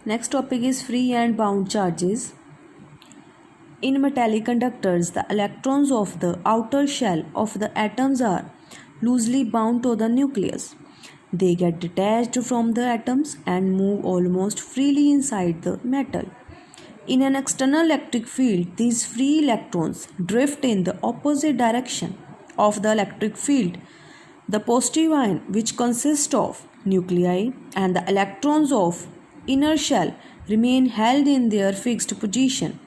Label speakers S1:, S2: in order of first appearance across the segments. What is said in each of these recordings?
S1: Next topic is free and bound charges. In metallic conductors, the electrons of the outer shell of the atoms are loosely bound to the nucleus. They get detached from the atoms and move almost freely inside the metal. In an external electric field, these free electrons drift in the opposite direction of the electric field. The positive ion, which consists of nuclei, and the electrons of inner shell remain held in their fixed position.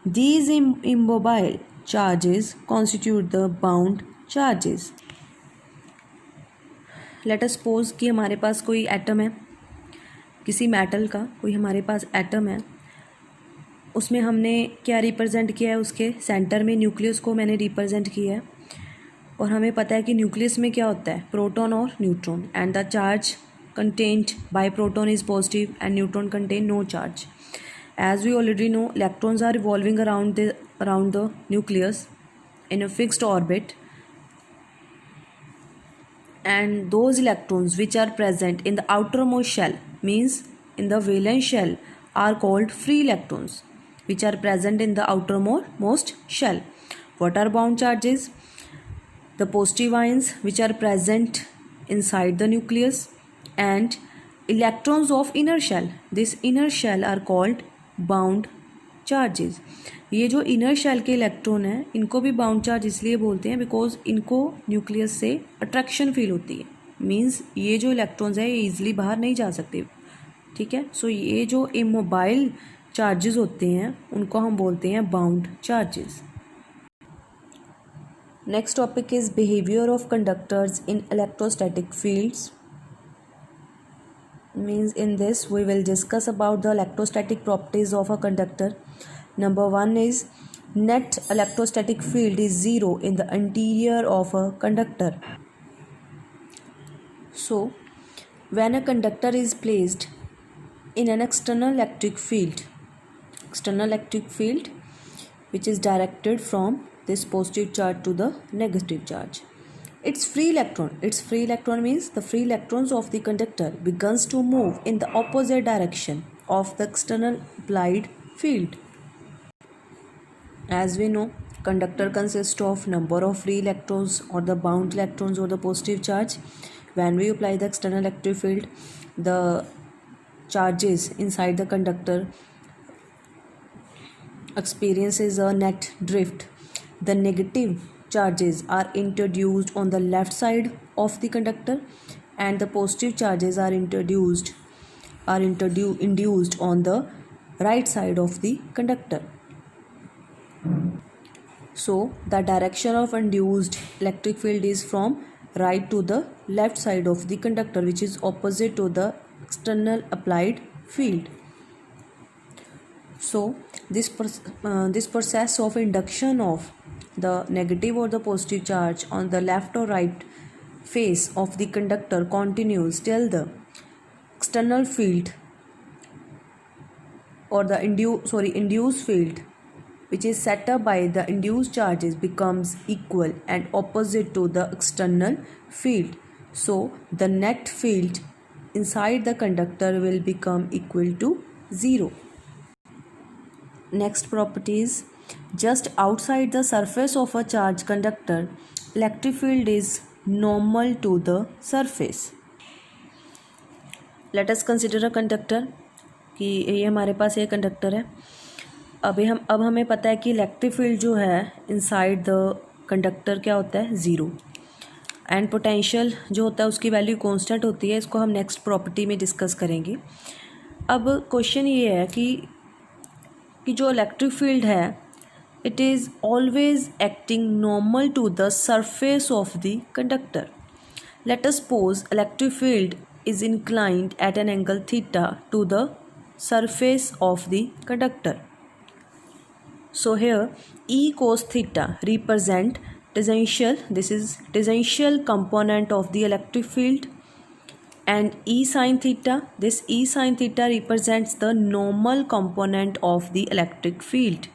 S1: These immobile charges constitute the bound charges. Let us suppose कि हमारे पास कोई atom है, किसी metal का कोई हमारे पास atom है, उसमें हमने क्या रिप्रेजेंट किया है, उसके सेंटर में न्यूक्लियस को मैंने रिप्रेजेंट किया है और हमें पता है कि न्यूक्लियस में क्या होता है, प्रोटॉन और neutron, and the charge contained by proton is positive and neutron contain no charge. As we already know, electrons are revolving around the nucleus in a fixed orbit, and those electrons which are present in the outermost shell, means in the valence shell, are called free electrons which are present in the outermost shell. What are bound charges? The positive ions which are present inside the nucleus and electrons of inner shell. This inner shell are called bound charges. ये जो inner shell के electron हैं इनको भी bound charge इसलिए बोलते हैं because इनको न्यूक्लियस से अट्रैक्शन फील होती है, मींस ये जो इलेक्ट्रॉन्स है ये ईजिली बाहर नहीं जा सकते. ठीक है, सो ये जो इमोबाइल चार्जेस होते हैं उनको हम बोलते हैं bound charges. Next topic is behaviour of conductors in electrostatic fields. Means in this we will discuss about the electrostatic properties of a conductor. Number 1 is net electrostatic field is 0 in the interior of a conductor. So when a conductor is placed in an external electric field which is directed from this positive charge to the negative charge, its free electron means the free electrons of the conductor begins to move in the opposite direction of the external applied field. As we know, conductor consists of number of free electrons or the bound electrons or the positive charge. When we apply the external electric field, the charges inside the conductor experiences a net drift. The negative charges are introduced on the left side of the conductor and the positive charges are induced on the right side of the conductor. So the direction of induced electric field is from right to the left side of the conductor, which is opposite to the external applied field. So this process of induction of the negative or the positive charge on the left or right face of the conductor continues till the external field or the induced field which is set up by the induced charges becomes equal and opposite to the external field. So the net field inside the conductor will become equal to 0. Next property is, just outside the surface of a charged conductor, electric field is normal to the surface. Let us consider a conductor कि ये हमारे पास एक conductor है. अब हमें पता है कि इलेक्ट्रिक फील्ड जो है इनसाइड द कंडक्टर क्या होता है, 0, एंड पोटेंशियल जो होता है उसकी वैल्यू कांस्टेंट होती है. इसको हम नेक्स्ट प्रॉपर्टी में डिस्कस करेंगे. अब क्वेश्चन ये है कि जो इलेक्ट्रिक फील्ड है it is always acting normal to the surface of the conductor. Let us suppose electric field is inclined at an angle theta to the surface of the conductor. So here E cos theta represent tangential, this is tangential component of the electric field, and E sin theta, this E sin theta represents the normal component of the electric field.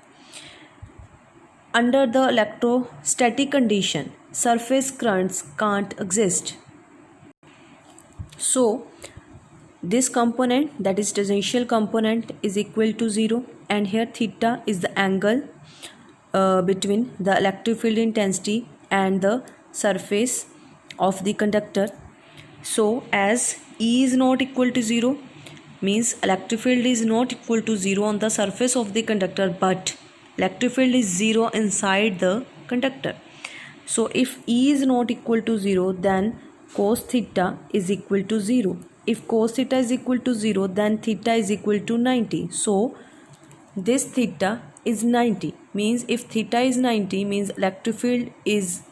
S1: Under the electrostatic condition, surface currents can't exist. So this component, that is tangential component, is equal to 0, and here theta is the angle between the electric field intensity and the surface of the conductor. So as E is not equal to 0, means electric field is not equal to 0 on the surface of the conductor, but electric field is 0 inside the conductor. So if E is not equal to 0, then cos theta is equal to 0. If cos theta is equal to 0, then theta is equal to 90. So this theta is 90, means if theta is 90, means electric field is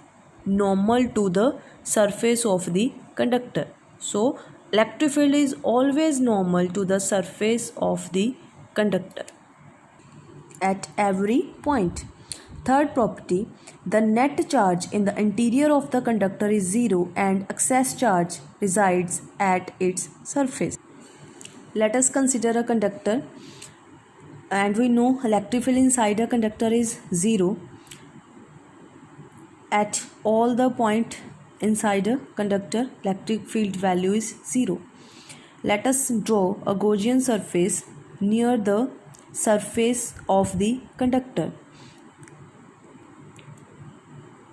S1: normal to the surface of the conductor. So electric field is always normal to the surface of the conductor at every point. Third property, the net charge in the interior of the conductor is 0 and excess charge resides at its surface. Let us consider a conductor, and we know electric field inside a conductor is 0 at all the point inside a conductor. Electric field value is 0. Let us draw a Gaussian surface near the surface of the conductor.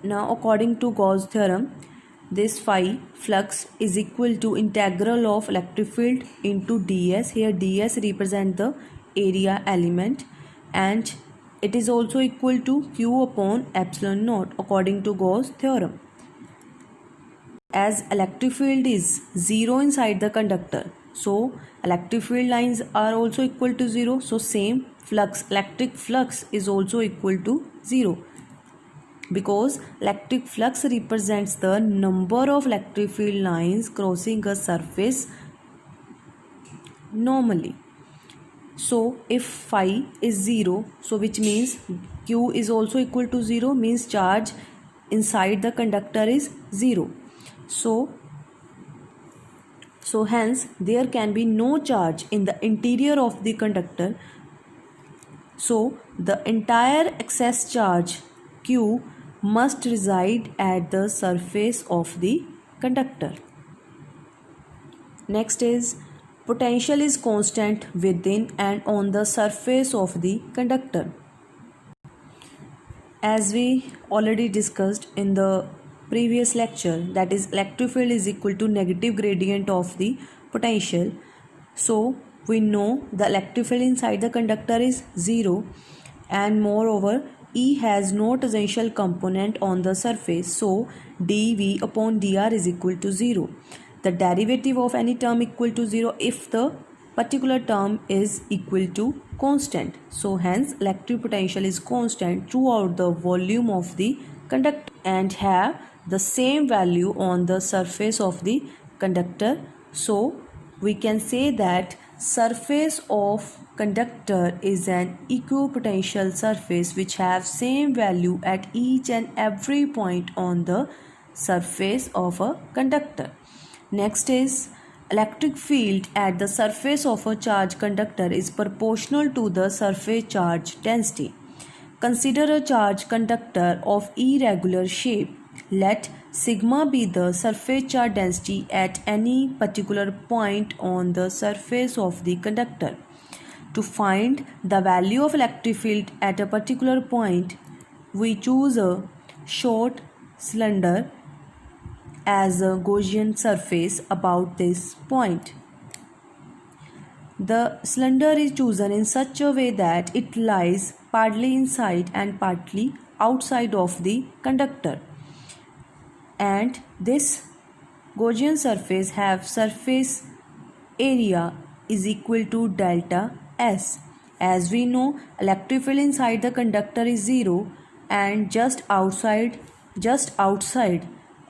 S1: Now according to Gauss theorem, this phi flux is equal to integral of electric field into ds. Here ds represent the area element, and it is also equal to q upon epsilon naught according to Gauss theorem. As electric field is 0 inside the conductor, so electric field lines are also equal to 0. So same flux, electric flux is also equal to 0, because electric flux represents the number of electric field lines crossing a surface normally. So if phi is 0, so which means q is also equal to 0, means charge inside the conductor is 0. So hence there can be no charge in the interior of the conductor. So the entire excess charge q must reside at the surface of the conductor. Next is potential is constant within and on the surface of the conductor. As we already discussed in the previous lecture, that is electric field is equal to negative gradient of the potential. So we know the electric field inside the conductor is 0, and moreover E has no tangential component on the surface, so dV upon dr is equal to 0. The derivative of any term equal to 0 if the particular term is equal to constant. So hence electric potential is constant throughout the volume of the conductor and have the same value on the surface of the conductor. So we can say that surface of conductor is an equipotential surface which have same value at each and every point on the surface of a conductor. Next is electric field at the surface of a charged conductor is proportional to the surface charge density. Consider a charged conductor of irregular shape. Let sigma be the surface charge density at any particular point on the surface of the conductor. To find the value of electric field at a particular point, we choose a short cylinder as a Gaussian surface about this point. The cylinder is chosen in such a way that it lies partly inside and partly outside of the conductor, and this Gaussian surface have surface area is equal to delta S. As we know, electric field inside the conductor is 0, and just outside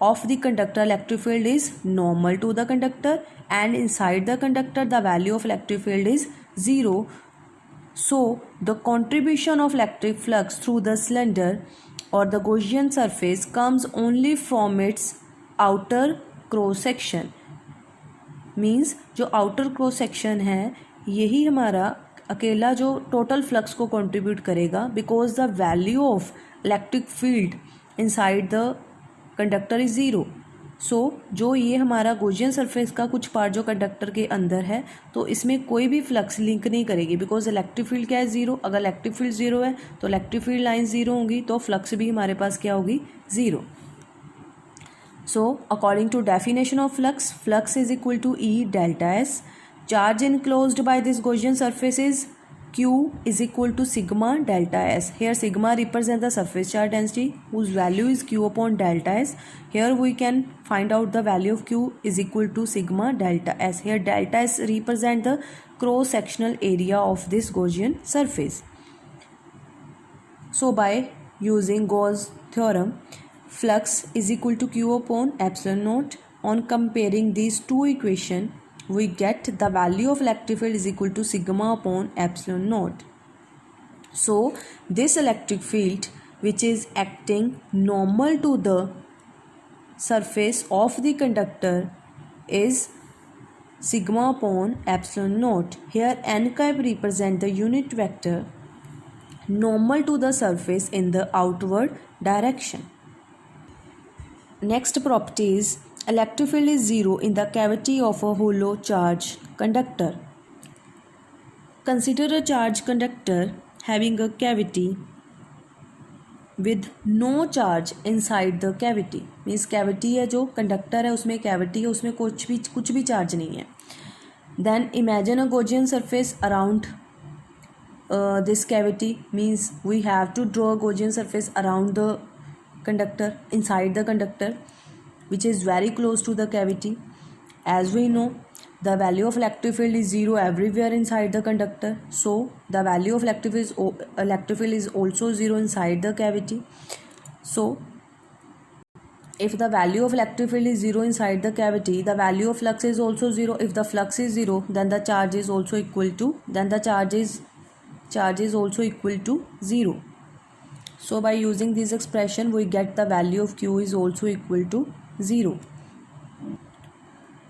S1: of the conductor electric field is normal to the conductor, and inside the conductor the value of electric field is 0. So the contribution of electric flux through the cylinder or the Gaussian surface comes only from its outer cross section. Means जो outer cross section है यही हमारा अकेला जो total flux को contribute करेगा, because the value of electric field inside the conductor is 0. जो ये हमारा गॉसियन सरफेस का कुछ पार्ट जो कंडक्टर के अंदर है, तो इसमें कोई भी फ्लक्स लिंक नहीं करेगी, बिकॉज इलेक्ट्रिक फील्ड क्या है, ज़ीरो। अगर इलेक्ट्रिक फील्ड ज़ीरो है तो इलेक्ट्रिक फील्ड लाइन ज़ीरो होंगी, तो फ्लक्स भी हमारे पास क्या होगी, zero. So according to definition of flux, flux is equal to E delta S, charge enclosed by this Gaussian surface is Q is equal to sigma delta S. Here sigma represents the surface charge density whose value is Q upon delta S. Here we can find out the value of Q is equal to sigma delta S. Here delta S represent the cross sectional area of this Gaussian surface. So by using Gauss theorem, flux is equal to Q upon epsilon naught. On comparing these two equations, we get the value of electric field is equal to sigma upon epsilon naught. So this electric field which is acting normal to the surface of the conductor is sigma upon epsilon naught. Here n cap represent the unit vector normal to the surface in the outward direction. Next property is electric field is zero in the cavity of a hollow charge conductor. Consider a charge conductor having a cavity with no charge inside the cavity. Means cavity है जो conductor है उसमें cavity है, उसमें कुछ भी charge नहीं है. Then imagine a Gaussian surface around this cavity. Means we have to draw a Gaussian surface around the conductor, inside the conductor, which is very close to the cavity. As we know, the value of electric field is zero everywhere inside the conductor, so the value of electric field is also zero inside the cavity. So if the value of electric field is zero inside the cavity, the value of flux is also zero. If the flux is zero, then the charge is also equal to zero. So by using this expression, we get the value of Q is also equal to 0.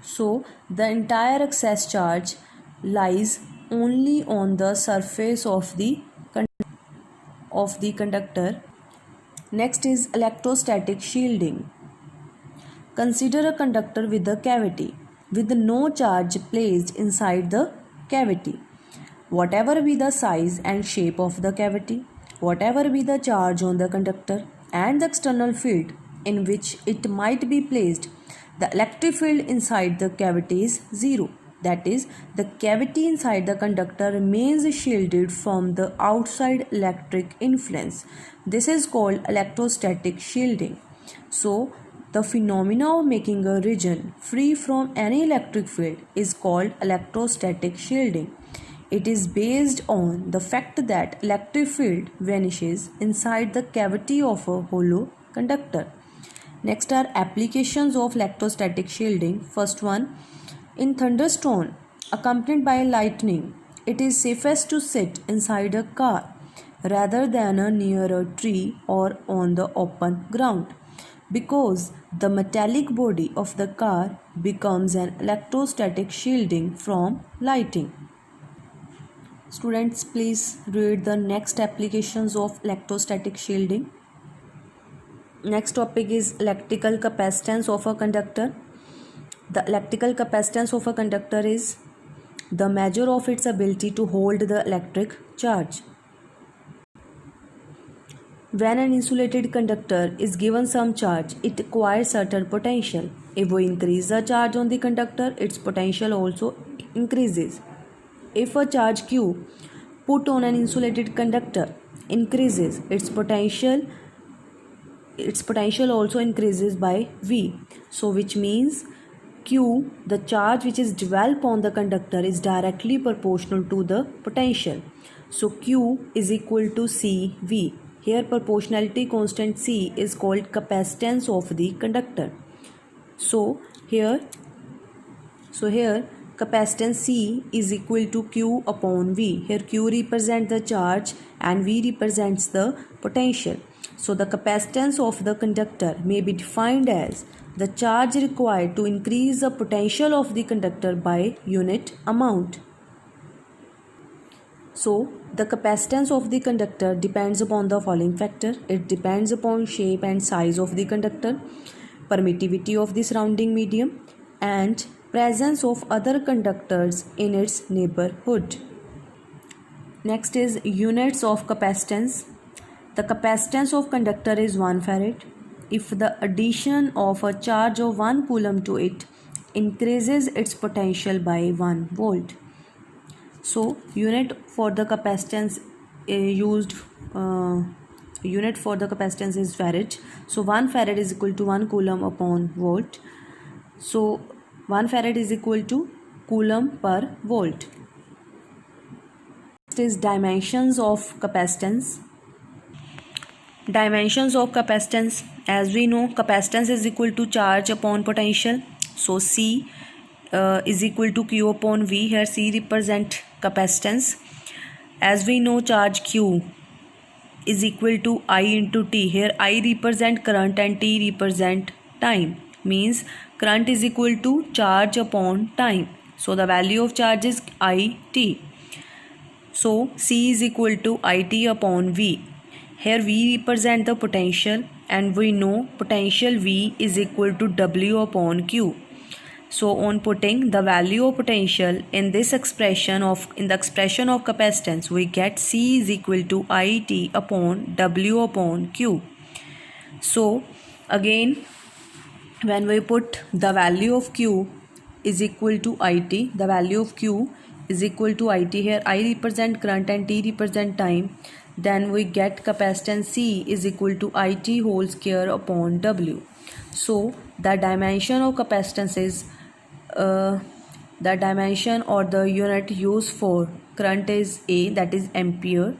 S1: So the entire excess charge lies only on the surface of the conductor. Next is electrostatic shielding. Consider a conductor with a cavity with no charge placed inside the cavity. Whatever be the size and shape of the cavity, whatever be the charge on the conductor and the external field in which it might be placed, the electric field inside the cavity is zero. That is, the cavity inside the conductor remains shielded from the outside electric influence. This is called electrostatic shielding. So the phenomena of making a region free from any electric field is called electrostatic shielding. It is based on the fact that electric field vanishes inside the cavity of a hollow conductor. Next are applications of electrostatic shielding. First one, in thunderstorm accompanied by lightning, it is safest to sit inside a car rather than near a tree or on the open ground, because the metallic body of the car becomes an electrostatic shielding from lightning. Students, please read the next applications of electrostatic shielding. Next topic is electrical capacitance of a conductor. The electrical capacitance of a conductor is the measure of its ability to hold the electric charge. When an insulated conductor is given some charge, it acquires certain potential. If we increase the charge on the conductor, its potential also increases. If a charge Q put on an insulated conductor increases, its potential also increases by V. So which means Q, the charge which is developed on the conductor, is directly proportional to the potential. So Q is equal to CV. Here proportionality constant C is called capacitance of the conductor. So here capacitance C is equal to Q upon V. Here Q represents the charge and V represents the potential. So the capacitance of the conductor may be defined as the charge required to increase the potential of the conductor by unit amount. So the capacitance of the conductor depends upon the following factor. It depends upon shape and size of the conductor, permittivity of the surrounding medium, and presence of other conductors in its neighborhood. Next is units of capacitance. The capacitance of conductor is 1 farad. If the addition of a charge of 1 coulomb to it increases its potential by 1 volt. So unit for the capacitance unit for the capacitance is farad. So 1 farad is equal to 1 coulomb upon volt. So 1 farad is equal to coulomb per volt. Next is dimensions of capacitance. Dimensions of capacitance. As we know, capacitance is equal to charge upon potential. So C is equal to Q upon V. Here C represent capacitance. As we know, charge Q is equal to I into T. Here I represent current and T represent time. Means current is equal to charge upon time. So the value of charge is IT. So C is equal to IT upon V. Here V represent the potential, and we know potential V is equal to W upon Q. So on putting the value of potential in the expression of capacitance, we get C is equal to IT upon W upon Q. So again, when we put the value of Q is equal to IT, the value of Q is equal to IT. Here I represent current and T represent time. Then we get capacitance C is equal to IT whole square upon W. So the dimension of capacitance is the dimension or the unit used for current is A, that is ampere,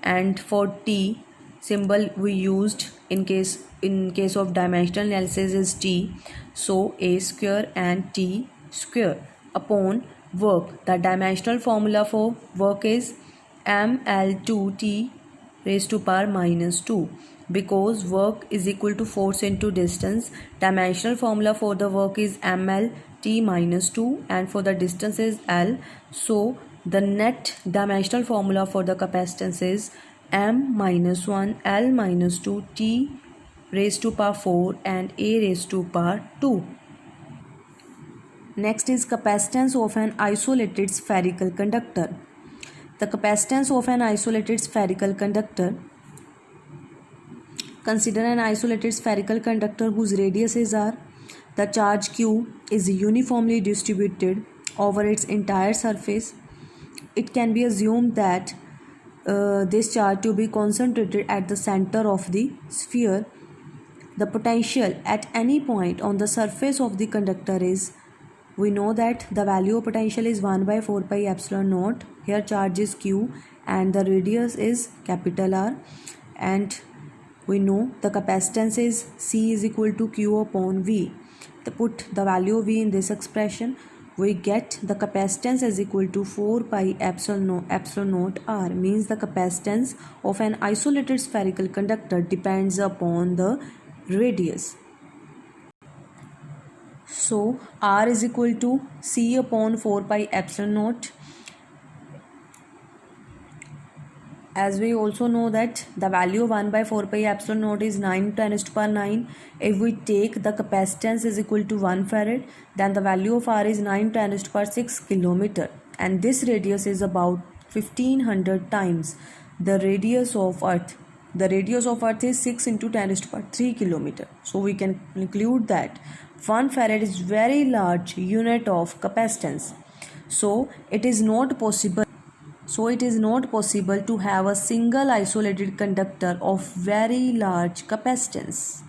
S1: and for T symbol we used in case of dimensional analysis is T. So A square and T square upon work. The dimensional formula for work is mL2T raised to power minus 2. Because work is equal to force into distance, dimensional formula for the work is mLT minus 2, and for the distance is L. So the net dimensional formula for the capacitance is m minus 1 L minus 2 T raised to power 4 and A raised to power 2. Next is capacitance of an isolated spherical conductor. The capacitance of an isolated spherical conductor. Consider an isolated spherical conductor whose radiuses are: the charge Q is uniformly distributed over its entire surface. It can be assumed that this charge to be concentrated at the center of the sphere. The potential at any point on the surface of the conductor is, we know that the value of potential is 1 by 4 pi epsilon naught. Here charge is Q and the radius is capital R, and we know the capacitance is C is equal to Q upon V. To put the value of V in this expression, we get the capacitance is equal to 4 pi epsilon naught R. Means the capacitance of an isolated spherical conductor depends upon the radius. So R is equal to C upon 4 pi epsilon naught. As we also know that the value of 1 by 4 pi epsilon naught is 9 × 10⁻⁹. If we take the capacitance is equal to 1 farad, then the value of R is 9 × 10⁶ kilometer, and this radius is about 1500 times the radius of Earth. The radius of Earth is 6 × 10⁻³ kilometer. So we can conclude that 1 farad is very large unit of capacitance. So it is not possible to have a single isolated conductor of very large capacitance.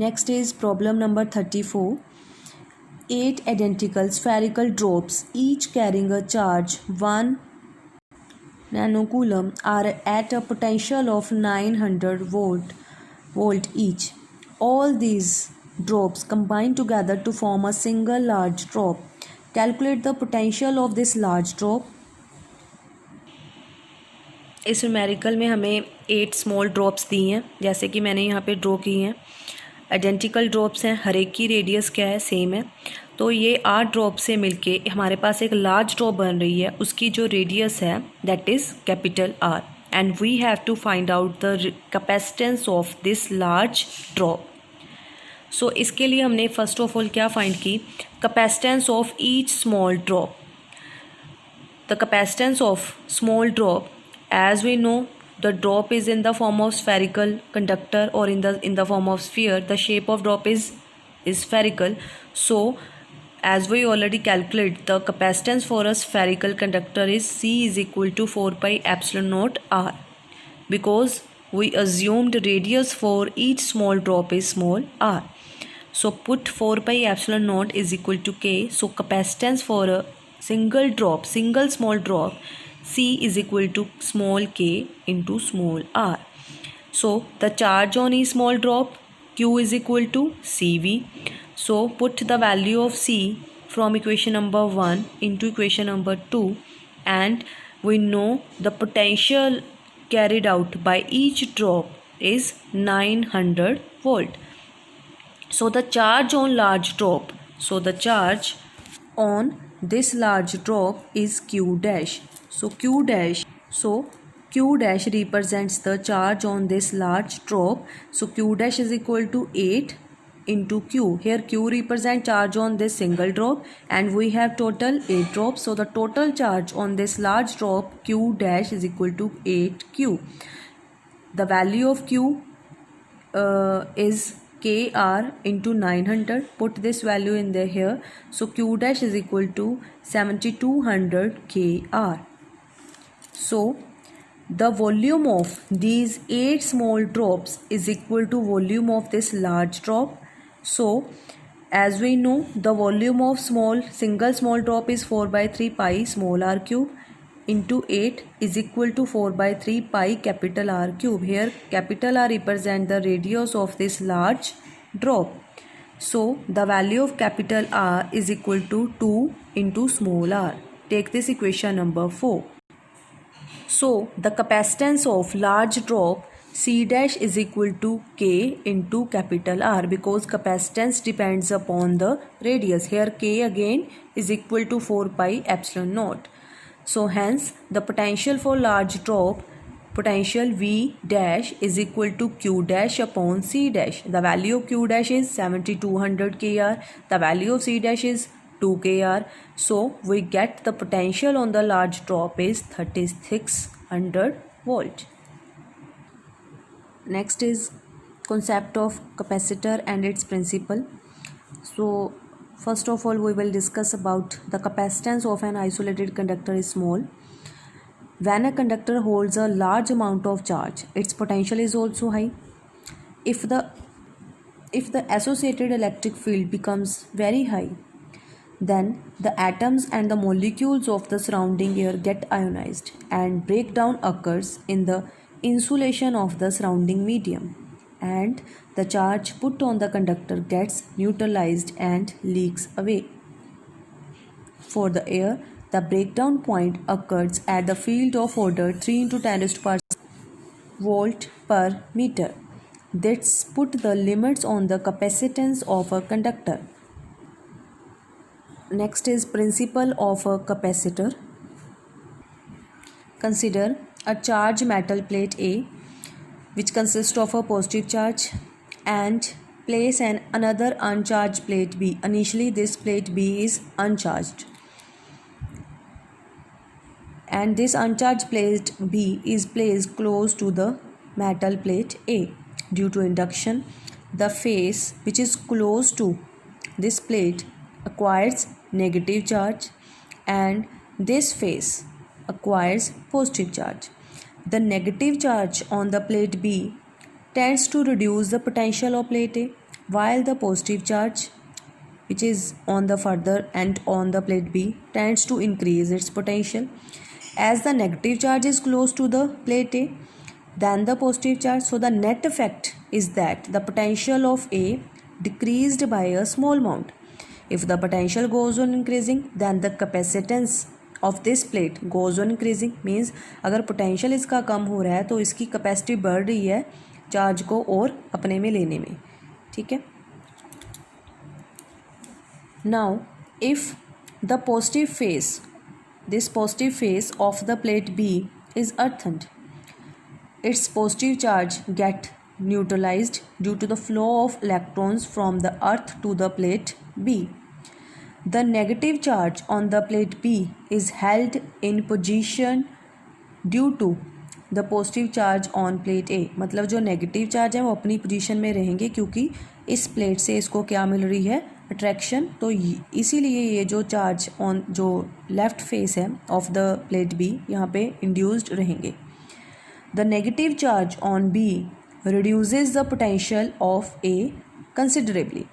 S1: Next is problem number 34. 8 identical spherical drops, each carrying a charge 1 nanocoulomb, are at a potential of 900 volt each. All these drops combine together to form a single large drop. Calculate the potential of this large drop. इस numerical में हमें 8 small drops दी हैं, जैसे कि मैंने यहाँ पे draw की हैं. आइडेंटिकल ड्रॉप्स हैं, हर एक की रेडियस क्या है, सेम है. तो ये 8 ड्रॉप से मिलके हमारे पास एक लार्ज ड्रॉप बन रही है. उसकी जो रेडियस है that is capital R, and we have to find out the capacitance of this large drop. So इसके लिए हमने फर्स्ट ऑफ ऑल क्या फाइंड की, capacitance of each small drop. The capacitance of small drop, as we know, the drop is in the form of spherical conductor or in the form of sphere. The shape of drop is spherical. So as we already calculate, the capacitance for a spherical conductor is C is equal to 4 pi epsilon naught R, because we assumed radius for each small drop is small r. So put 4 pi epsilon naught is equal to K. So capacitance for a single small drop, C is equal to small k into small r. So the charge on each small drop, Q is equal to CV. So put the value of C from equation number 1 into equation number 2, and we know the potential carried out by each drop is 900 volt. So the charge on large drop, so the charge on this large drop is Q dash. So Q dash represents the charge on this large drop. So Q dash is equal to 8 into Q. Here Q represents charge on this single drop, and we have total 8 drops. So the total charge on this large drop Q dash is equal to 8Q. The value of Q is KR into 900. Put this value in there here. So Q dash is equal to 7200 KR. So the volume of these 8 small drops is equal to volume of this large drop. So as we know, the volume of single small drop is 4 by 3 pi small r cube into 8 is equal to 4 by 3 pi capital R cube. Here capital R represents the radius of this large drop. So the value of capital R is equal to 2 into small r. Take this equation number 4. So the capacitance of large drop C dash is equal to K into capital R, because capacitance depends upon the radius. Here K again is equal to 4 pi epsilon naught. So hence the potential for large drop, potential V dash is equal to Q dash upon C dash. The value of Q dash is 7200 kR. The value of C dash is 2 kR. So we get the potential on the large drop is 3600 volt. Next is concept of capacitor and its principle. So first of all, we will discuss about the capacitance of an isolated conductor is small. When a conductor holds a large amount of charge, its potential is also high. If the associated electric field becomes very high, then the atoms and the molecules of the surrounding air get ionized, and breakdown occurs in the insulation of the surrounding medium, and the charge put on the conductor gets neutralized and leaks away. For the air, the breakdown point occurs at the field of order 3 into 10 raised to power volt per meter. This put the limits on the capacitance of a conductor. Next is principle of a capacitor. Consider a charged metal plate A, which consists of a positive charge, and place another uncharged plate B. Initially this plate B is uncharged, and this uncharged plate B is placed close to the metal plate A. Due to induction, the face which is close to this plate acquires negative charge, and this face acquires positive charge. The negative charge on the plate B tends to reduce the potential of plate A, while the positive charge which is on the further end on the plate B tends to increase its potential. As the negative charge is close to the plate A than the positive charge, so the net effect is that the potential of A decreased by a small amount. If the potential goes on increasing, then the capacitance of this plate goes on increasing. Means अगर potential इसका कम हो रहा है तो इसकी capacity बढ़ रही है चार्ज को और अपने में लेने में. ठीक है. Now if the positive phase, this positive phase of the plate B is earthened, its positive charge get neutralized due to the flow of electrons from the earth to the plate B. The negative charge on the plate B is held in position due to the positive charge on plate A. मतलब जो negative charge है वो अपनी position में रहेंगे क्योंकि इस plate से इसको क्या मिल रही है, अट्रैक्शन. तो इसीलिए ये जो चार्ज ऑन जो लेफ्ट फेस है ऑफ द प्लेट बी यहाँ पे इंड्यूस्ड रहेंगे. The negative charge on B reduces the potential of A considerably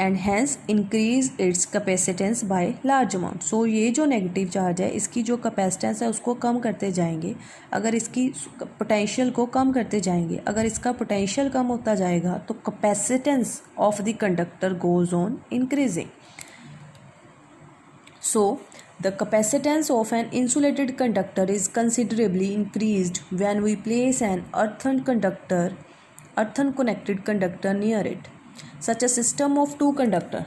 S1: and hence increase its capacitance by large amount. So ये जो नेगेटिव चार्ज है इसकी जो कैपेसिटेंस है उसको कम करते जाएंगे. अगर इसकी पोटेंशियल को कम करते जाएंगे, अगर इसका पोटेंशियल कम होता जाएगा तो capacitance of the conductor goes on increasing. So the capacitance of an insulated conductor is considerably increased when we place an earthen connected conductor near it. Such a system of two conductor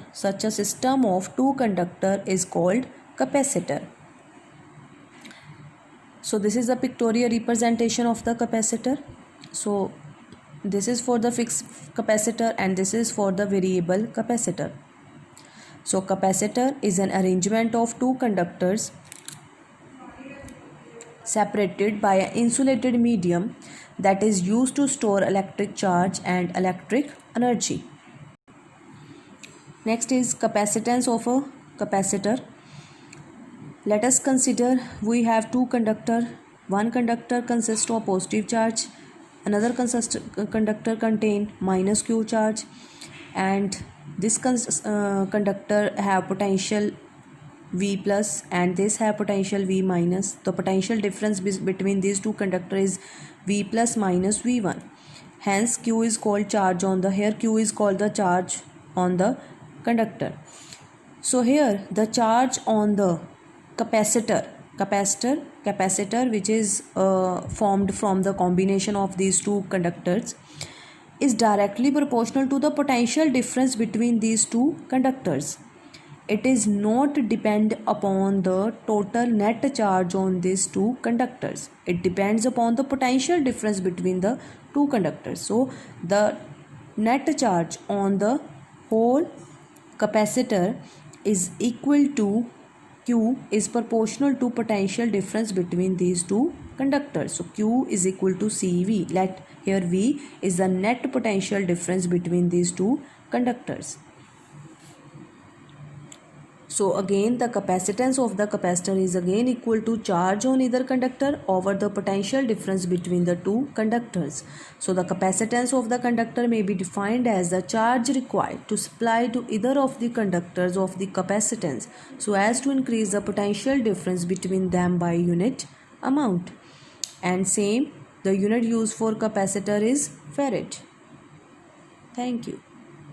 S1: is called capacitor. So this is a pictorial representation of the capacitor. So this is for the fixed capacitor and this is for the variable capacitor. So capacitor is an arrangement of two conductors separated by an insulated medium that is used to store electric charge and electric energy. Next is capacitance of a capacitor. Let us consider we have two conductors. One conductor consists of positive charge, another conductor contain minus Q charge, and this conductor have potential V plus and this have potential V minus. The potential difference between these two conductors is V plus minus V1. Hence Q is called charge on the, here Q is called the charge on the conductor. So here the charge on the capacitor which is formed from the combination of these two conductors is directly proportional to the potential difference between these two conductors. It is not depend upon the total net charge on these two conductors. It depends upon the potential difference between the two conductors. So the net charge on the whole capacitor is equal to Q is proportional to potential difference between these two conductors. So Q is equal to CV. Let here V is the net potential difference between these two conductors. So again the capacitance of the capacitor is again equal to charge on either conductor over the potential difference between the two conductors. So the capacitance of the conductor may be defined as the charge required to supply to either of the conductors of the capacitance so as to increase the potential difference between them by unit amount. And same, the unit used for capacitor is farad. Thank you.